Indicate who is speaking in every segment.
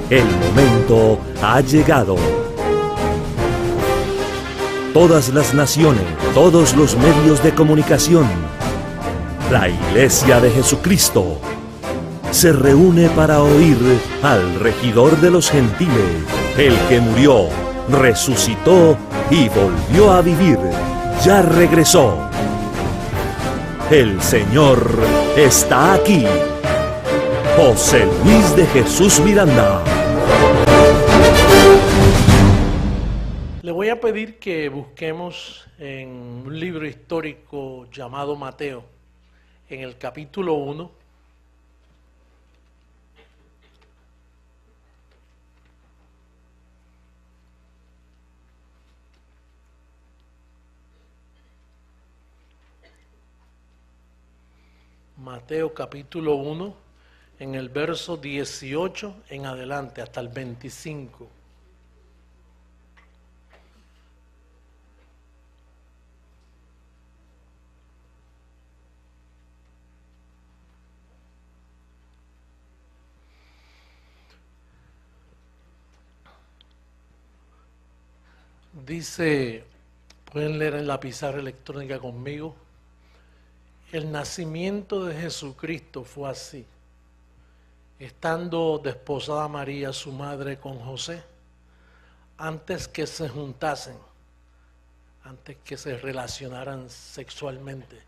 Speaker 1: El momento ha llegado. Todas las naciones, todos los medios de comunicación, la Iglesia de Jesucristo se reúne para oír al regidor de los gentiles, el que murió, resucitó y volvió a vivir. Ya regresó. El Señor está aquí. José Luis de Jesús Miranda.
Speaker 2: Le voy a pedir que busquemos en un libro histórico llamado Mateo, en el capítulo 1. Mateo capítulo 1, en el verso 18 en adelante, hasta el 25. Dice, pueden leer en la pizarra electrónica conmigo, el nacimiento de Jesucristo fue así. Estando desposada María, su madre, con José, antes que se juntasen, antes que se relacionaran sexualmente,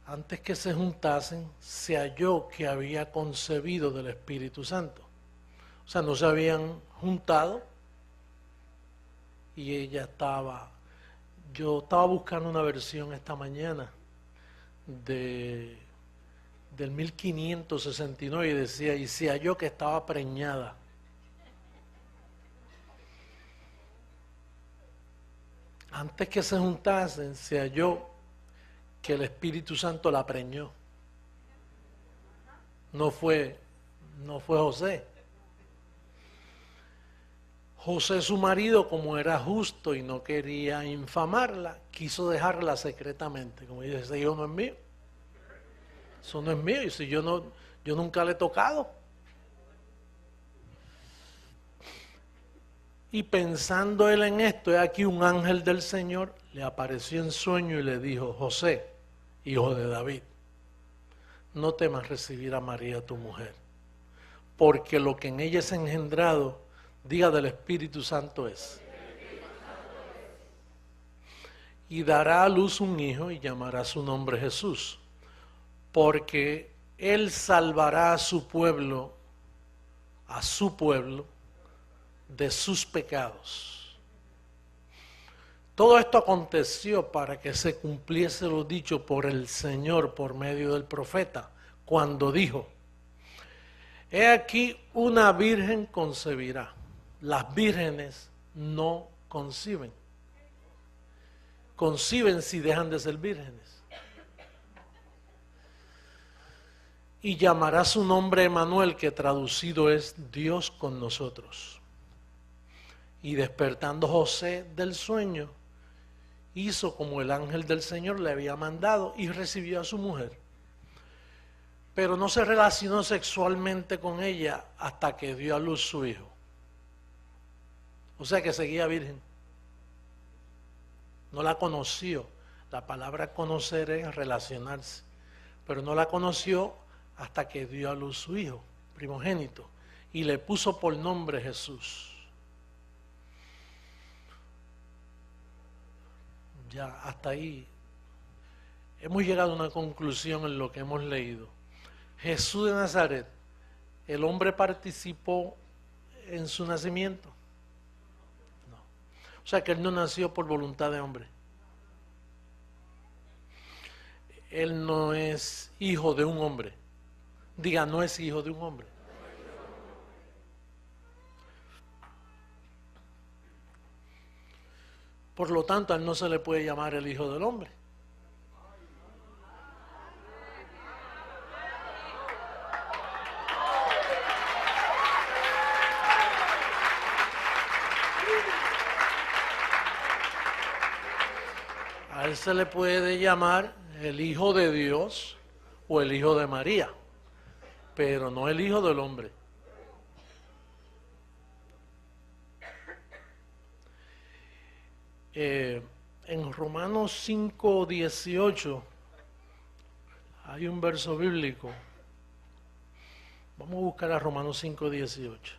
Speaker 2: antes que se juntasen, se halló que había concebido del Espíritu Santo. O sea, no se habían juntado y ella estaba... Yo estaba buscando una versión esta mañana del 1569 y decía, y se halló que estaba preñada. Antes que se juntasen, se halló que el Espíritu Santo la preñó. No fue José. José, su marido, como era justo y no quería infamarla, quiso dejarla secretamente. Como dice, ese hijo no es mío. Eso no es mío. Y si yo nunca le he tocado. Y pensando él en esto, he aquí un ángel del Señor le apareció en sueño y le dijo, José, hijo de David, no temas recibir a María tu mujer, porque lo que en ella es engendrado, diga, del Espíritu Santo es. Y dará a luz un hijo y llamará su nombre Jesús, porque él salvará a su pueblo, de sus pecados. Todo esto aconteció para que se cumpliese lo dicho por el Señor por medio del profeta, cuando dijo, he aquí una virgen concebirá. Las vírgenes no conciben. Conciben si dejan de ser vírgenes. Y llamará su nombre Emanuel, que traducido es Dios con nosotros. Y despertando José del sueño, hizo como el ángel del Señor le había mandado y recibió a su mujer. Pero no se relacionó sexualmente con ella hasta que dio a luz su hijo. O sea que seguía virgen. No la conoció. La palabra conocer es relacionarse. Pero no la conoció hasta que dio a luz su hijo, primogénito. Y le puso por nombre Jesús. Ya hasta ahí hemos llegado a una conclusión en lo que hemos leído. Jesús de Nazaret, ¿el hombre participó en su nacimiento? No. O sea que él no nació por voluntad de hombre. Él no es hijo de un hombre. Diga, no es hijo de un hombre. Por lo tanto, a él no se le puede llamar el hijo del hombre. A él se le puede llamar el hijo de Dios o el hijo de María, pero no el hijo del hombre. En Romanos 5:18 hay un verso bíblico. Vamos a buscar a Romanos 5:18.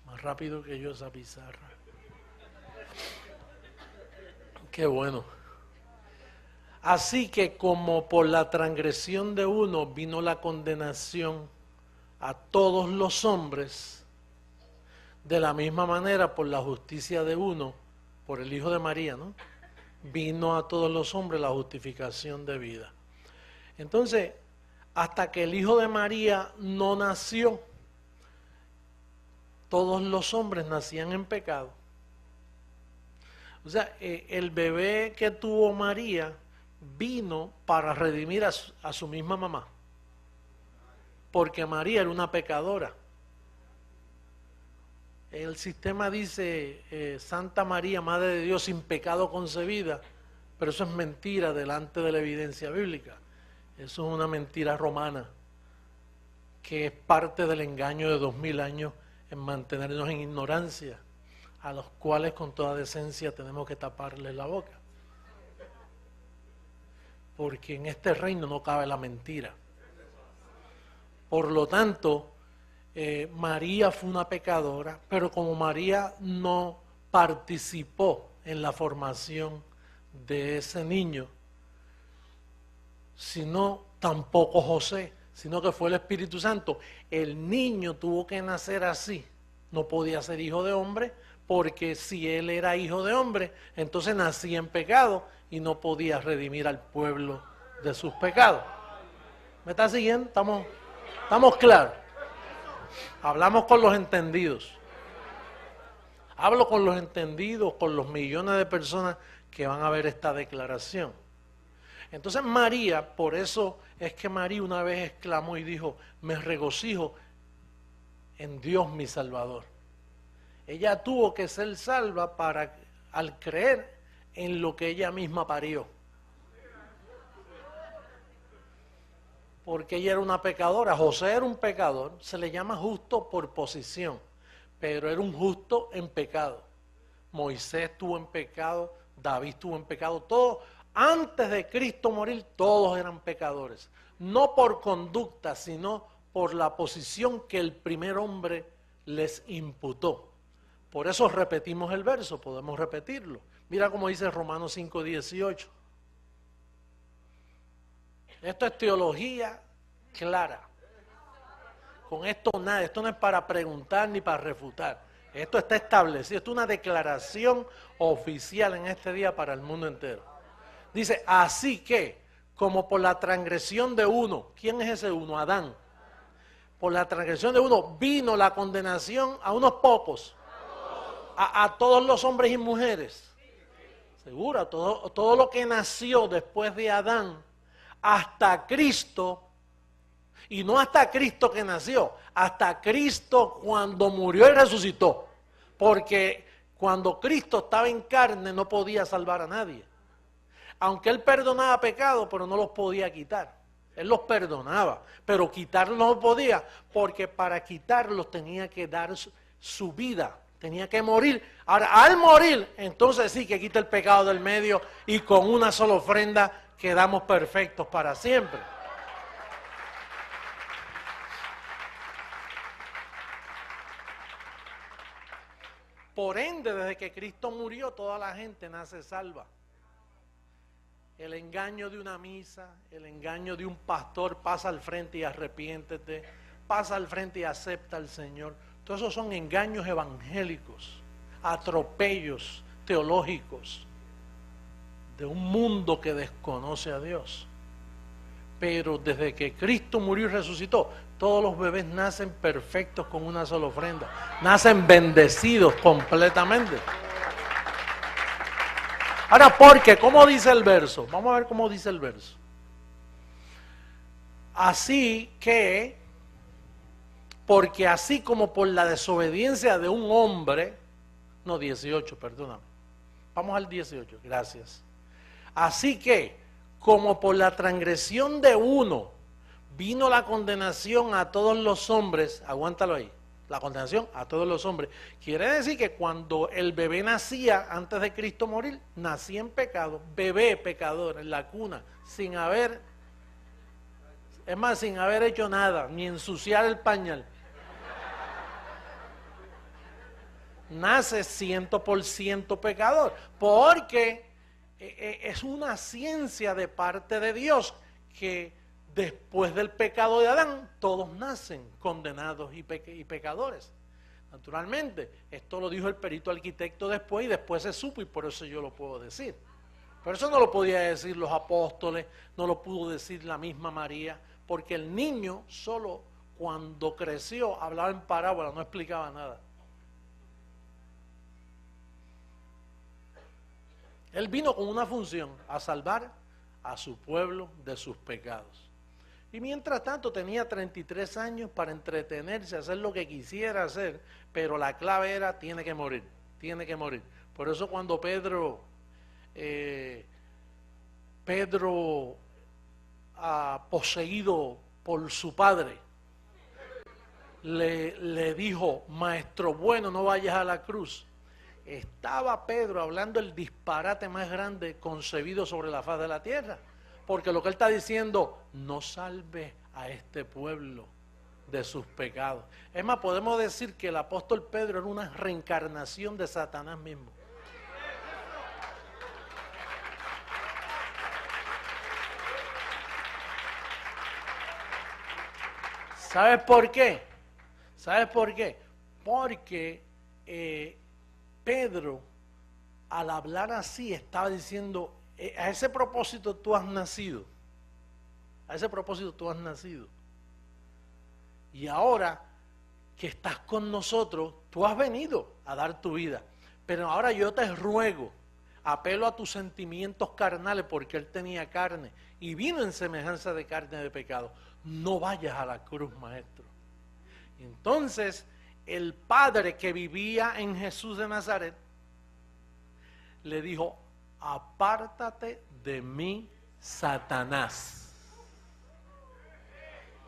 Speaker 2: Más rápido que yo esa pizarra. Qué bueno. Así que como por la transgresión de uno vino la condenación a todos los hombres, de la misma manera por la justicia de uno, por el Hijo de María, ¿no? Vino a todos los hombres la justificación de vida. Entonces, hasta que el Hijo de María no nació, todos los hombres nacían en pecado. O sea, el bebé que tuvo María vino para redimir a su misma mamá, porque María era una pecadora. El sistema dice Santa María, Madre de Dios, sin pecado concebida, pero eso es mentira delante de la evidencia bíblica. Eso es una mentira romana, que es parte del engaño de 2000 años en mantenernos en ignorancia, a los cuales con toda decencia tenemos que taparles la boca. Porque en este reino no cabe la mentira. Por lo tanto, María fue una pecadora, pero como María no participó en la formación de ese niño, sino tampoco José, sino que fue el Espíritu Santo, el niño tuvo que nacer así, no podía ser hijo de hombre, porque si él era hijo de hombre, entonces nacía en pecado y no podía redimir al pueblo de sus pecados. ¿Me está siguiendo? ¿Estamos claros? Hablamos con los entendidos. Hablo con los entendidos, con los millones de personas que van a ver esta declaración. Entonces María, por eso es que María una vez exclamó y dijo, me regocijo en Dios mi Salvador. Ella tuvo que ser salva al creer en lo que ella misma parió. Porque ella era una pecadora. José era un pecador, se le llama justo por posición, pero era un justo en pecado. Moisés estuvo en pecado, David estuvo en pecado, todos, antes de Cristo morir, todos eran pecadores. No por conducta, sino por la posición que el primer hombre les imputó. Por eso repetimos el verso, podemos repetirlo. Mira cómo dice Romanos 5:18. Esto es teología clara. Con esto nada, esto no es para preguntar ni para refutar. Esto está establecido, esto es una declaración oficial en este día para el mundo entero. Dice, así que, como por la transgresión de uno, ¿quién es ese uno? Adán. Por la transgresión de uno vino la condenación a unos pocos. A todos los hombres y mujeres. Seguro, todo lo que nació después de Adán, hasta Cristo, y no hasta Cristo que nació, hasta Cristo cuando murió y resucitó. Porque cuando Cristo estaba en carne no podía salvar a nadie. Aunque Él perdonaba pecados, pero no los podía quitar. Él los perdonaba, pero quitarlos no podía, porque para quitarlos tenía que dar su vida. Tenía que morir. Ahora, al morir, entonces sí que quita el pecado del medio y con una sola ofrenda quedamos perfectos para siempre. Por ende, desde que Cristo murió, toda la gente nace salva. El engaño de una misa, el engaño de un pastor, pasa al frente y arrepiéntete, pasa al frente y acepta al Señor. Todos esos son engaños evangélicos, atropellos teológicos de un mundo que desconoce a Dios. Pero desde que Cristo murió y resucitó, todos los bebés nacen perfectos con una sola ofrenda. Nacen bendecidos completamente. Ahora, ¿por qué? ¿Cómo dice el verso? Vamos a ver cómo dice el verso. Así que, porque así como por la desobediencia de un hombre, no 18, perdóname. Vamos al 18, gracias. Así que, como por la transgresión de uno vino la condenación a todos los hombres, aguántalo ahí, la condenación a todos los hombres. Quiere decir que cuando el bebé nacía, antes de Cristo morir, nacía en pecado, bebé pecador, en la cuna, sin haber hecho nada, ni ensuciar el pañal. Nace 100% pecador, porque es una ciencia de parte de Dios que después del pecado de Adán, todos nacen condenados y pecadores. Naturalmente, esto lo dijo el perito arquitecto después y después se supo y por eso yo lo puedo decir. Por eso no lo podía decir los apóstoles, no lo pudo decir la misma María, porque el niño solo cuando creció hablaba en parábola, no explicaba nada. Él vino con una función, a salvar a su pueblo de sus pecados. Y mientras tanto tenía 33 años para entretenerse, hacer lo que quisiera hacer, pero la clave era, tiene que morir, tiene que morir. Por eso cuando Pedro poseído por su padre, le dijo, maestro bueno, no vayas a la cruz. Estaba Pedro hablando el disparate más grande concebido sobre la faz de la tierra. Porque lo que él está diciendo, no salve a este pueblo de sus pecados. Es más, podemos decir que el apóstol Pedro era una reencarnación de Satanás mismo. ¿Sabes por qué? ¿Sabes por qué? Porque Pedro, al hablar así, estaba diciendo, a ese propósito tú has nacido. A ese propósito tú has nacido. Y ahora que estás con nosotros, tú has venido a dar tu vida. Pero ahora yo te ruego, apelo a tus sentimientos carnales, porque él tenía carne y vino en semejanza de carne de pecado. No vayas a la cruz, maestro. Entonces, el padre que vivía en Jesús de Nazaret le dijo, apártate de mí, Satanás.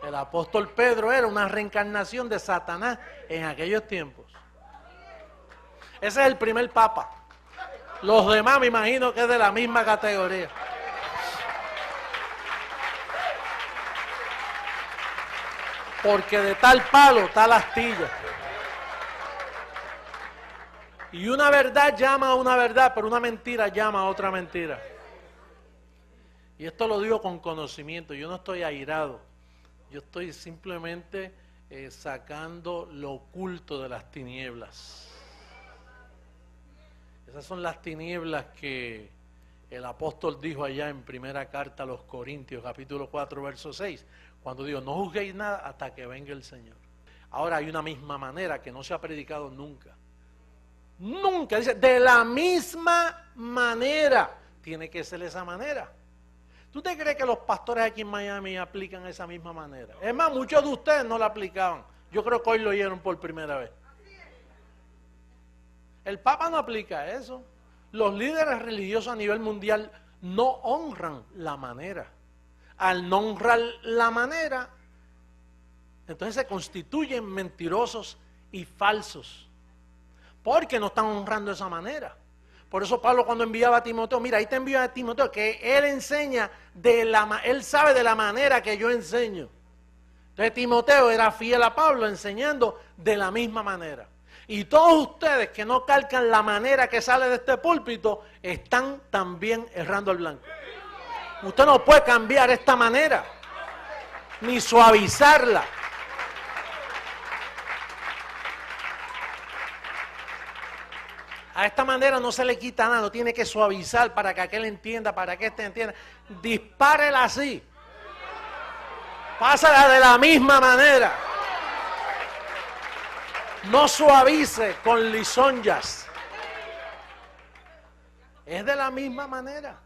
Speaker 2: El apóstol Pedro era una reencarnación de Satanás en aquellos tiempos. Ese es el primer papa. Los demás me imagino que es de la misma categoría. Porque de tal palo, tal astilla. Y una verdad llama a una verdad, pero una mentira llama a otra mentira. Y esto lo digo con conocimiento, yo no estoy airado. Yo estoy simplemente sacando lo oculto de las tinieblas. Esas son las tinieblas que el apóstol dijo allá en primera carta a los Corintios, capítulo 4, verso 6, cuando dijo, no juzguéis nada hasta que venga el Señor. Ahora hay una misma manera que no se ha predicado nunca. Nunca, dice, de la misma manera, tiene que ser esa manera. ¿Tú te crees que los pastores aquí en Miami aplican esa misma manera? Es más, muchos de ustedes no la aplicaban. Yo creo que hoy lo oyeron por primera vez. El Papa no aplica eso. Los líderes religiosos a nivel mundial no honran la manera. Al no honrar la manera, entonces se constituyen mentirosos y falsos. Porque no están honrando esa manera. Por eso Pablo cuando enviaba a Timoteo, mira, ahí te envío a Timoteo, que él enseña, él sabe de la manera que yo enseño. Entonces Timoteo era fiel a Pablo enseñando de la misma manera. Y todos ustedes que no calcan la manera que sale de este púlpito, están también errando al blanco. Usted no puede cambiar esta manera, ni suavizarla. A esta manera no se le quita nada, no tiene que suavizar para que aquel entienda, para que este entienda. Dispárela así. Pásala de la misma manera. No suavice con lisonjas. Es de la misma manera.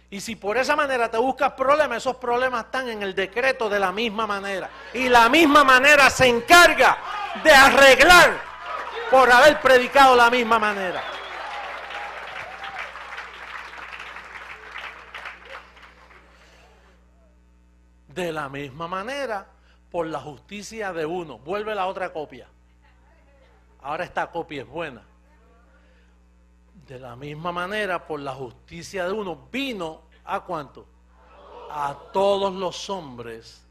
Speaker 2: Y si por esa manera te buscas problemas, esos problemas están en el decreto de la misma manera. Y la misma manera se encarga de arreglar por haber predicado la misma manera. De la misma manera, por la justicia de uno. Vuelve la otra copia. ahora esta copia es buena. De la misma manera, por la justicia de uno, vino ¿a cuánto? A todos los hombres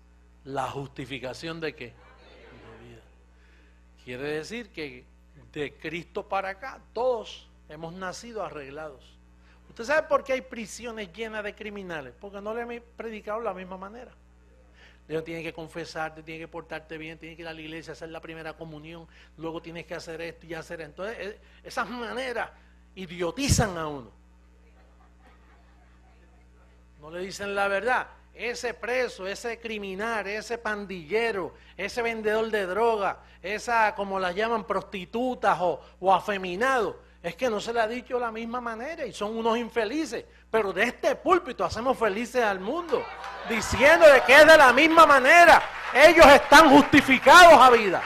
Speaker 2: la justificación de ¿qué? De vida. Quiere decir que de Cristo para acá, todos hemos nacido arreglados. ¿Usted sabe por qué hay prisiones llenas de criminales? Porque no le han predicado de la misma manera. Dios tiene que confesarte, tiene que portarte bien, tiene que ir a la iglesia, hacer la primera comunión, luego tienes que hacer esto y hacer esto. Entonces, esas maneras idiotizan a uno. No le dicen la verdad. Ese preso, ese criminal, ese pandillero, ese vendedor de droga, esa, como las llaman, prostitutas o afeminados, es que no se le ha dicho de la misma manera y son unos infelices. Pero de este púlpito hacemos felices al mundo, diciéndole que es de la misma manera. Ellos están justificados a vida.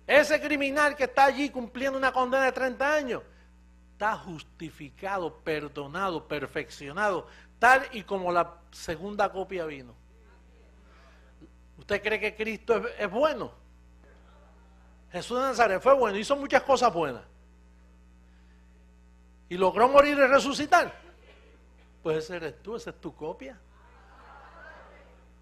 Speaker 2: Ese criminal que está allí cumpliendo una condena de 30 años, está justificado, perdonado, perfeccionado, tal y como la segunda copia vino. ¿Usted cree que Cristo es bueno? Jesús de Nazaret fue bueno, hizo muchas cosas buenas. ¿Y logró morir y resucitar? Pues ese eres tú, esa es tu copia.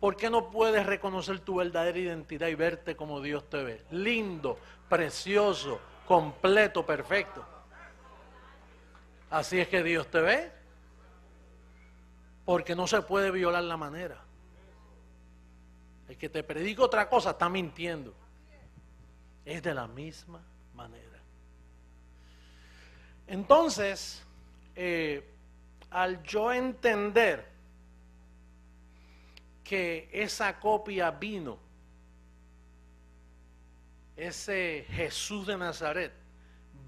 Speaker 2: ¿Por qué no puedes reconocer tu verdadera identidad y verte como Dios te ve? Lindo, precioso, completo, perfecto. Así es que Dios te ve. Porque no se puede violar la manera. El que te predica otra cosa está mintiendo. Es de la misma manera. Entonces, al yo entender que esa copia vino, ese Jesús de Nazaret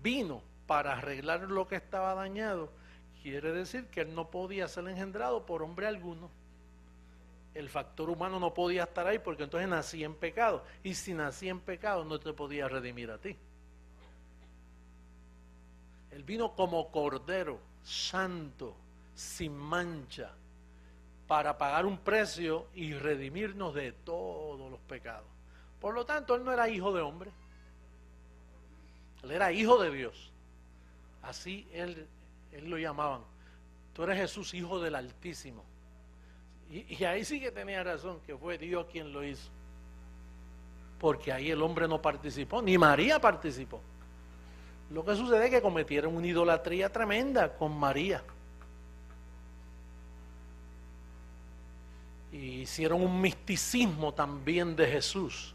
Speaker 2: vino para arreglar lo que estaba dañado, quiere decir que él no podía ser engendrado por hombre alguno. El factor humano no podía estar ahí porque entonces nacía en pecado, y si nacía en pecado no te podía redimir a ti. Él vino como cordero santo, sin mancha, para pagar un precio y redimirnos de todos los pecados. Por lo tanto, él no era hijo de hombre, él era hijo de Dios. Así él lo llamaban. Tú eres Jesús, hijo del Altísimo. Y ahí sí que tenía razón, que fue Dios quien lo hizo. Porque ahí el hombre no participó, ni María participó. Lo que sucede es que cometieron una idolatría tremenda con María. Y hicieron un misticismo también de Jesús.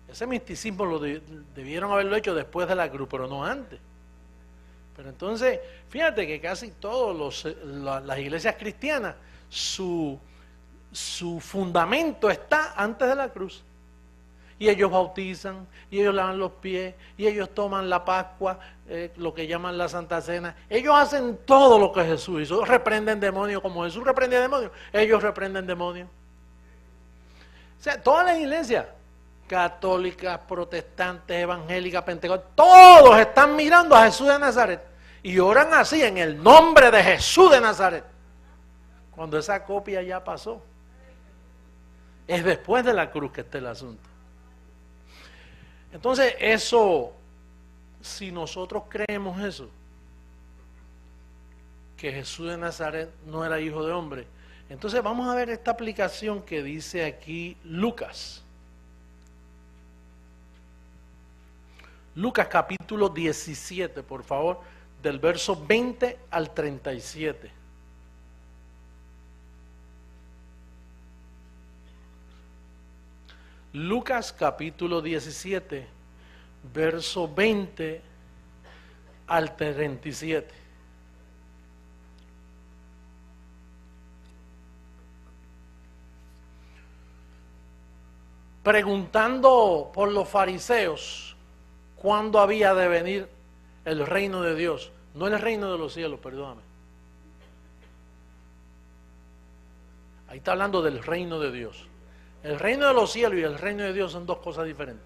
Speaker 2: Ese misticismo lo debieron haberlo hecho después de la cruz, pero no antes. Pero entonces, fíjate que casi todas las iglesias cristianas, su fundamento está antes de la cruz. Y ellos bautizan, y ellos lavan los pies, y ellos toman la Pascua, lo que llaman la Santa Cena. Ellos hacen todo lo que Jesús hizo. Reprenden demonios como Jesús reprendía demonios. Ellos reprenden demonios. O sea, todas las iglesias, católicas, protestantes, evangélicas, pentecostales, todos están mirando a Jesús de Nazaret. Y oran así, en el nombre de Jesús de Nazaret. Cuando esa copia ya pasó. Es después de la cruz que está el asunto. Entonces eso, si nosotros creemos eso, que Jesús de Nazaret no era hijo de hombre, entonces vamos a ver esta aplicación que dice aquí Lucas. Lucas capítulo 17, por favor, del verso 20 al 37. Lucas capítulo 17, verso 20 al 37. Preguntando por los fariseos cuándo había de venir el reino de Dios, no el reino de los cielos, perdóname. Ahí está hablando del reino de Dios. El reino de los cielos y el reino de Dios son dos cosas diferentes.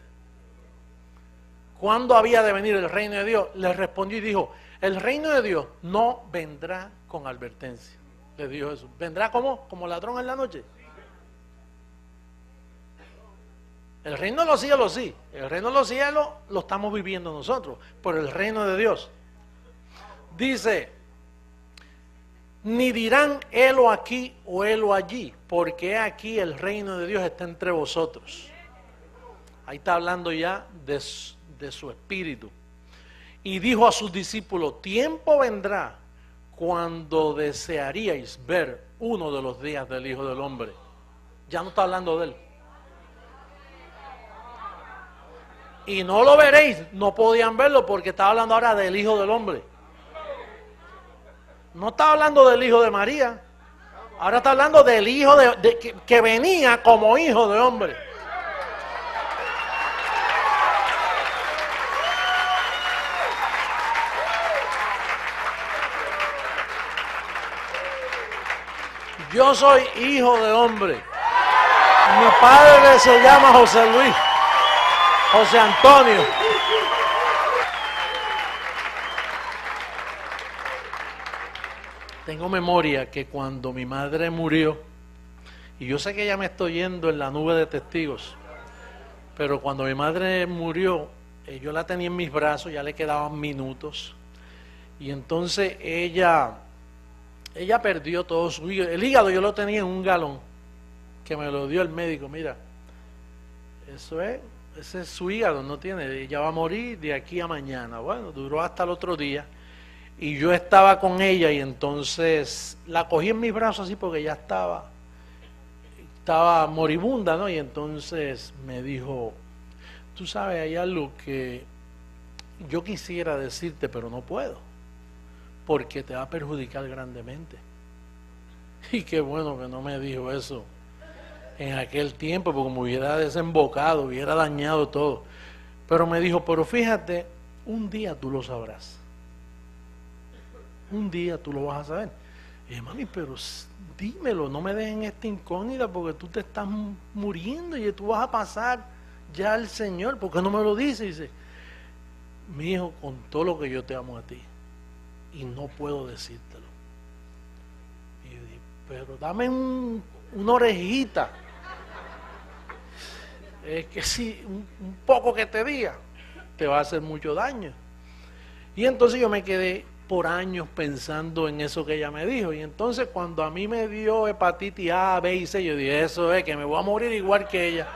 Speaker 2: ¿Cuándo había de venir el reino de Dios? Les respondió y dijo, el reino de Dios no vendrá con advertencia. Le dijo Jesús. ¿Vendrá como ladrón en la noche? El reino de los cielos sí. El reino de los cielos lo estamos viviendo nosotros. Por el reino de Dios. Dice, ni dirán helo aquí o helo allí, porque aquí el reino de Dios está entre vosotros. Ahí está hablando ya de su espíritu. Y dijo a sus discípulos, tiempo vendrá cuando desearíais ver uno de los días del Hijo del Hombre. Ya no está hablando de él. Y no lo veréis, no podían verlo porque estaba hablando ahora del Hijo del Hombre. No está hablando del Hijo de María. Ahora está hablando del Hijo que venía como Hijo de Hombre. Yo soy hijo de hombre. Mi padre se llama José Luis, José Antonio. Tengo memoria que cuando mi madre murió, y yo sé que ya me estoy yendo en la nube de testigos, pero cuando mi madre murió, yo la tenía en mis brazos, ya le quedaban minutos, y entonces ella perdió todo su hígado. El hígado yo lo tenía en un galón, que me lo dio el médico. Mira, ese es su hígado, no tiene, ella va a morir de aquí a mañana. Bueno, duró hasta el otro día, y yo estaba con ella, y entonces la cogí en mis brazos así porque ya estaba moribunda, ¿no? Y entonces me dijo, tú sabes, hay algo que yo quisiera decirte, pero no puedo, porque te va a perjudicar grandemente. Y qué bueno que no me dijo eso en aquel tiempo, porque me hubiera desembocado, hubiera dañado todo. Pero me dijo, pero fíjate, un día tú lo sabrás. Un día tú lo vas a saber. Y dije, mami, pero dímelo, no me dejen esta incógnita, porque tú te estás muriendo y tú vas a pasar ya al Señor. ¿Por qué no me lo dices? Y dice, mi hijo, con todo lo que yo te amo a ti, y no puedo decírtelo. Y yo dije, pero dame una orejita. Es que si un poco que te diga, te va a hacer mucho daño. Y entonces yo me quedé por años pensando en eso que ella me dijo. Y entonces cuando a mí me dio hepatitis A, B y C, yo dije, eso es que me voy a morir igual que ella.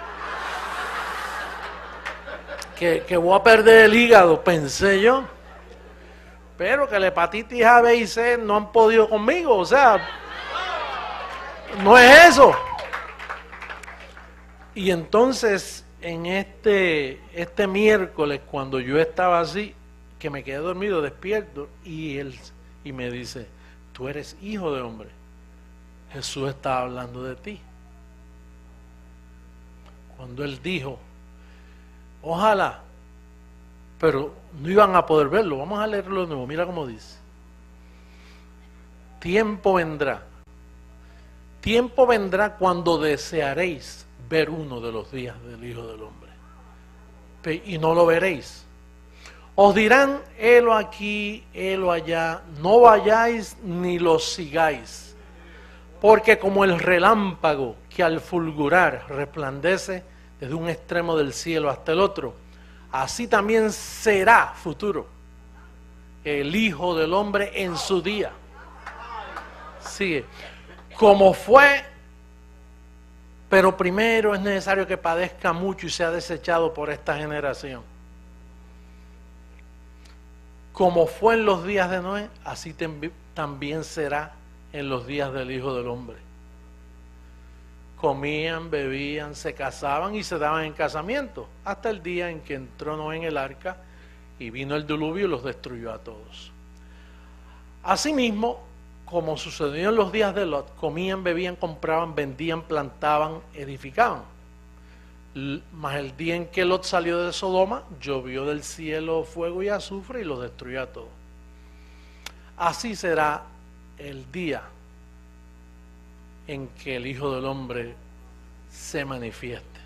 Speaker 2: Que voy a perder el hígado, pensé yo. Pero que la hepatitis A, B y C no han podido conmigo, o sea, no es eso. Y entonces, en este miércoles, cuando yo estaba así, que me quedé dormido, despierto, y él me dice, tú eres hijo de hombre. Jesús estaba hablando de ti. Cuando él dijo, ojalá, pero no iban a poder verlo. Vamos a leerlo de nuevo, mira cómo dice. Tiempo vendrá cuando desearéis ver uno de los días del Hijo del Hombre, y no lo veréis. Os dirán, helo aquí, helo allá, no vayáis ni lo sigáis, porque como el relámpago que al fulgurar resplandece desde un extremo del cielo hasta el otro, así también será futuro el Hijo del Hombre en su día. Sigue. Como fue, pero primero es necesario que padezca mucho y sea desechado por esta generación. Como fue en los días de Noé, así también será en los días del Hijo del Hombre. Comían, bebían, se casaban y se daban en casamiento, hasta el día en que entró Noé en el arca y vino el diluvio y los destruyó a todos. Asimismo, como sucedió en los días de Lot, comían, bebían, compraban, vendían, plantaban, edificaban. Mas el día en que Lot salió de Sodoma, llovió del cielo fuego y azufre y los destruyó a todos. Así será el día en que el Hijo del Hombre se manifieste.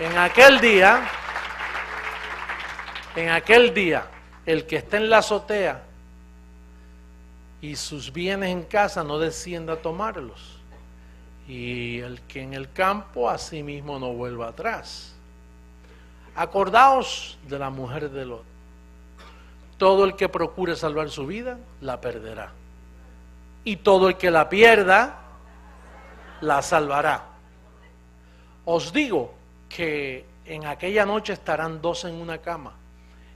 Speaker 2: En aquel día, el que esté en la azotea y sus bienes en casa no descienda a tomarlos, y el que en el campo asimismo no vuelva atrás. Acordaos de la mujer de Lot. Todo el que procure salvar su vida, la perderá. Y todo el que la pierda, la salvará. Os digo que en aquella noche estarán dos en una cama.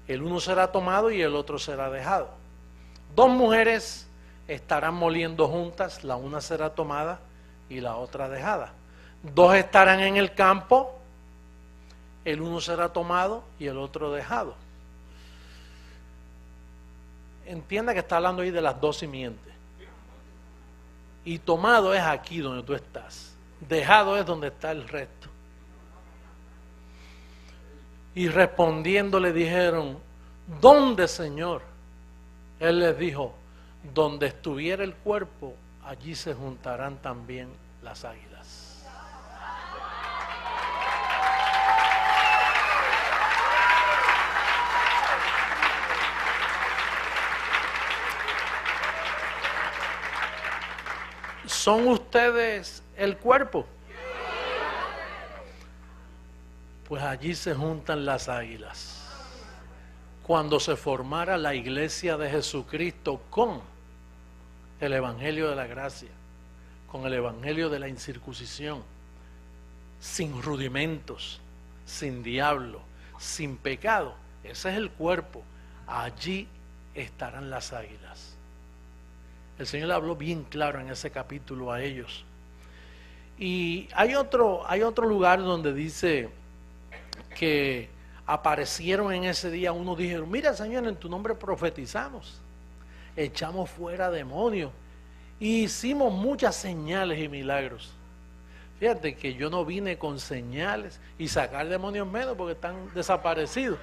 Speaker 2: El uno será tomado y el otro será dejado. Dos mujeres estarán moliendo juntas, la una será tomada y la otra dejada. Dos estarán en el campo, el uno será tomado y el otro dejado. Entienda que está hablando ahí de las dos simientes. Y tomado es aquí donde tú estás. Dejado es donde está el resto. Y respondiendo le dijeron, ¿dónde, Señor? Él les dijo, donde estuviera el cuerpo, allí se juntarán también las águilas. ¿Son ustedes el cuerpo? Pues allí se juntan las águilas. Cuando se formara la iglesia de Jesucristo con el evangelio de la gracia, con el evangelio de la incircuncisión, sin rudimentos, sin diablo, sin pecado, ese es el cuerpo. Allí estarán las águilas. El Señor le habló bien claro en ese capítulo a ellos. Y hay otro lugar donde dice que aparecieron en ese día, unos dijeron, mira, Señor, en tu nombre profetizamos, echamos fuera demonios y hicimos muchas señales y milagros. Fíjate que yo no vine con señales y sacar demonios menos porque están desaparecidos.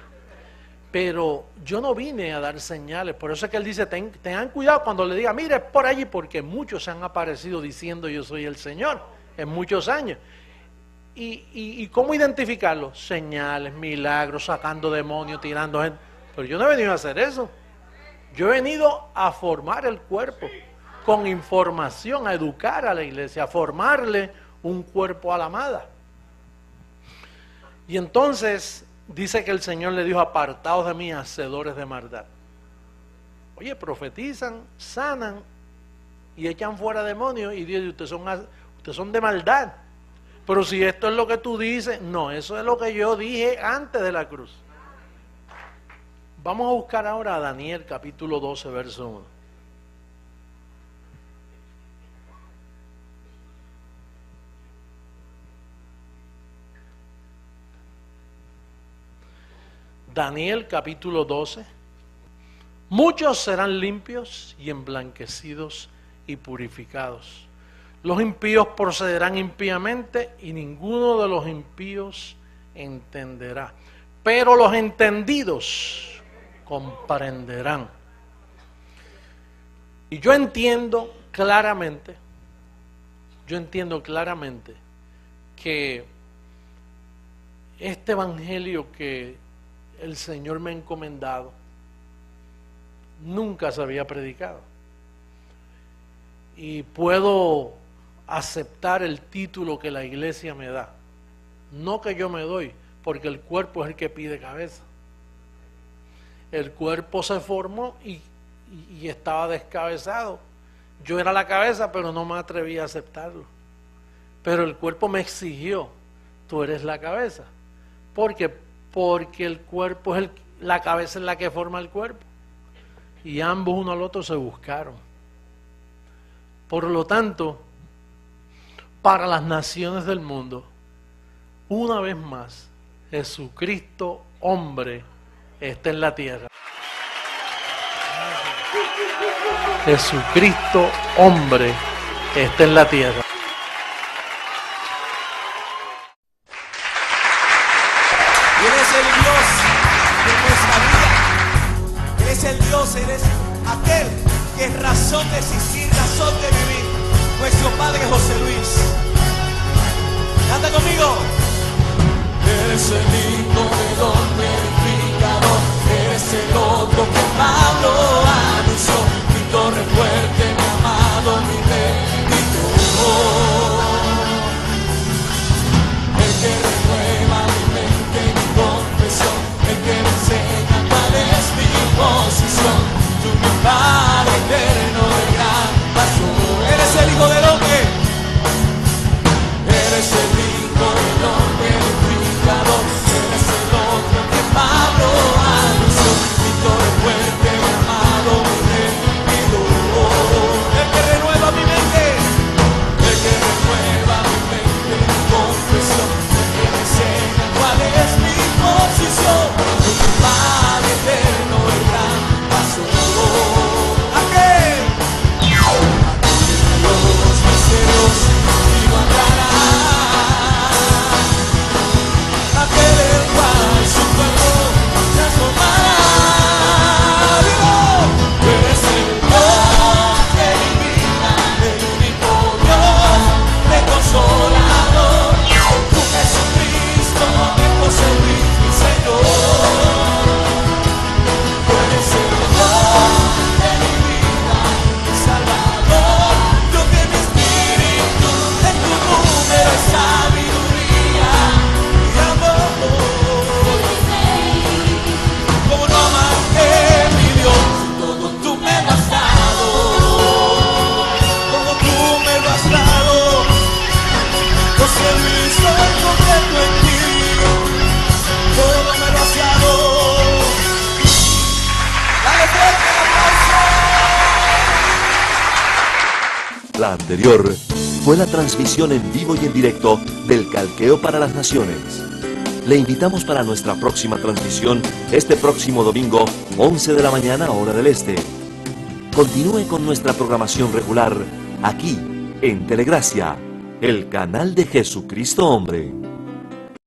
Speaker 2: Pero yo no vine a dar señales, por eso es que él dice, tengan cuidado cuando le diga, mire, es por allí, porque muchos se han aparecido diciendo yo soy el Señor, en muchos años. ¿Y cómo identificarlo? Señales, milagros, sacando demonios, tirando gente. Pero yo no he venido a hacer eso. Yo he venido a formar el cuerpo, con información, a educar a la iglesia, a formarle un cuerpo a la amada. Y entonces dice que el Señor le dijo, apartaos de mí, hacedores de maldad. Oye, profetizan, sanan y echan fuera demonios y Dios dice, ustedes son de maldad. Pero si esto es lo que tú dices, no, eso es lo que yo dije antes de la cruz. Vamos a buscar ahora a Daniel capítulo 12, verso 1. Daniel capítulo 12. Muchos serán limpios y emblanquecidos y purificados. Los impíos procederán impíamente y ninguno de los impíos entenderá. Pero los entendidos comprenderán. Y yo entiendo claramente que este evangelio que el Señor me ha encomendado nunca se había predicado. Y puedo aceptar el título que la iglesia me da. No que yo me doy, porque el cuerpo es el que pide cabeza. El cuerpo se formó y estaba descabezado. Yo era la cabeza, pero no me atreví a aceptarlo. Pero el cuerpo me exigió, tú eres la cabeza. Porque el cuerpo es la cabeza es la que forma el cuerpo. Y ambos uno al otro se buscaron. Por lo tanto, para las naciones del mundo, una vez más, Jesucristo, hombre, está en la tierra. Jesucristo, hombre, está en la tierra.
Speaker 3: Y eres el Dios de nuestra vida. Eres el Dios, eres aquel que es razón de existir, razón de vivir. Nuestro Padre José Luis. Canta conmigo. Eres el hijo del hombre edificador. Eres el otro que Pablo anunció. Mi torre fuerte.
Speaker 1: La anterior fue la transmisión en vivo y en directo del Calqueo para las Naciones. Le invitamos para nuestra próxima transmisión este próximo domingo, 11 de la mañana, hora del este. Continúe con nuestra programación regular aquí en Telegracia, el canal de Jesucristo Hombre.